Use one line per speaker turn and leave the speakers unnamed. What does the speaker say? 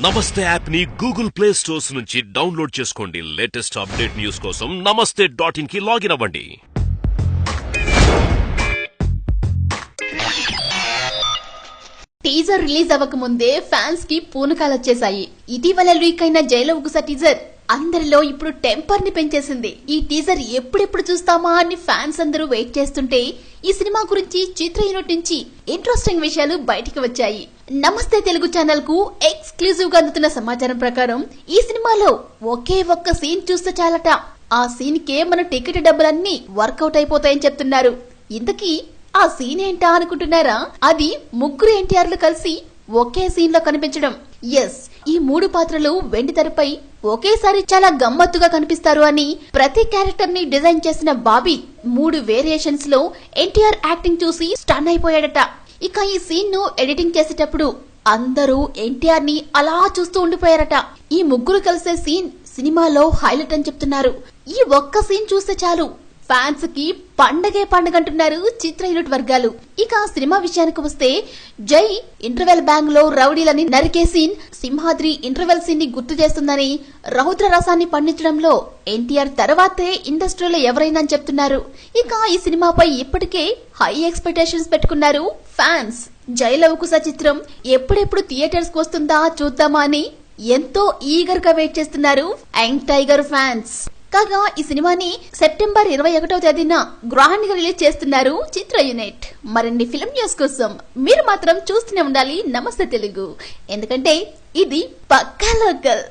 నమస్తే యాప్ ని Google play stores నుంచి డౌన్లోడ్ చేసుకోండి. లేటెస్ట్ అప్డేట్ న్యూస్ కోసం namaste.in కి లాగిన్ అవ్వండి.
టీజర్ రిలీజ్ అవ్వక ముందే ఫ్యాన్స్ కి పూనకాలు వచ్చేసాయి. ఇటీవల లీక్ అయిన జైలు ఉగుస టీజర్ అందరిలో ఇప్పుడు టెంపర్ ని పెంచేసింది. ఈ టీజర్ ఎప్పుడెప్పుడు చూస్తామా అని ఫ్యాన్స్ అందరూ వెయిట్ చేస్తుంటే ఈ సినిమా గురించి చిత్ర యూనిట్ నుంచి ఇంట్రెస్టింగ్ విషయాలు బయటికి వచ్చాయి. నమస్తే తెలుగు ఛానల్ కు ఎక్స్క్లూజివ్ గా అందుతున్న సమాచారం ప్రకారం ఈ సినిమాలో ఒకే ఒక్క సీన్ చూస్తే చాలట. ఆ సీన్ కే మన టికెట్ డబ్బులన్నీ వర్కౌట్ అయిపోతాయని చెప్తున్నారు. ఇంతకీ ఆ సీన్ ఏంటా అనుకుంటున్నారా? అది ముగ్గురు ఎన్టీఆర్లు కలిసి ఒకే సీన్ లో కనిపించడం. ఎస్, ఈ మూడు పాత్రలు వెండి తెరపై ఒకేసారి చాలా గమ్మత్తుగా కనిపిస్తారు అని ప్రతి క్యారెక్టర్ ని డిజైన్ చేసిన బాబీ 3 వేరియేషన్స్ లో ఎన్టీఆర్ యాక్టింగ్ చూసి స్టన్ అయిపోయాడట. ఇక ఈ సీన్ ను ఎడిటింగ్ చేసేటప్పుడు అందరూ ఎన్టీఆర్ ని అలా చూస్తూ ఉండిపోయారట. ఈ ముగ్గురు కలిసే సీన్ సినిమాలో హైలైట్ అని చెప్తున్నారు. ఈ ఒక్క సీన్ చూస్తే చాలు ఫ్యాన్స్ కి పండగే పండగంటున్నారు చిత్ర యూనిట్ వర్గాలు. ఇక సినిమా విషయానికి వస్తే జై ఇంటర్వెల్ బ్యాంగ్ లో రౌడీలని నరికే సీన్ సింహాద్రి ఇంటర్వెల్ సీన్ ని గుర్తు చేస్తుందని, రౌద్ర రసాన్ని పండించడంలో ఎన్టీఆర్ తర్వాతే ఇండస్ట్రీలో ఎవరైనా అని చెప్తున్నారు. ఇక ఈ సినిమాపై ఇప్పటికే హై ఎక్స్పెక్టేషన్స్ పెట్టుకున్నారు ఫ్యాన్స్. జై లవకుశ చిత్రం ఎప్పుడెప్పుడు థియేటర్స్ కు వస్తుందా చూద్దామా అని ఎంతో ఈగర్ గా వెయిట్ చేస్తున్నారు యంగ్ టైగర్ ఫ్యాన్స్. కాగా ఈ సినిమాని సెప్టెంబర్ 21వ తేదీన గ్రాండ్ గా రిలీజ్ చేస్తున్నారు చిత్ర యూనిట్. మరిన్ని ఫిల్మ్ న్యూస్ కోసం మీరు మాత్రం చూస్తూనే ఉండాలి నమస్తే తెలుగు. ఎందుకంటే ఇది పక్కా లోకల్.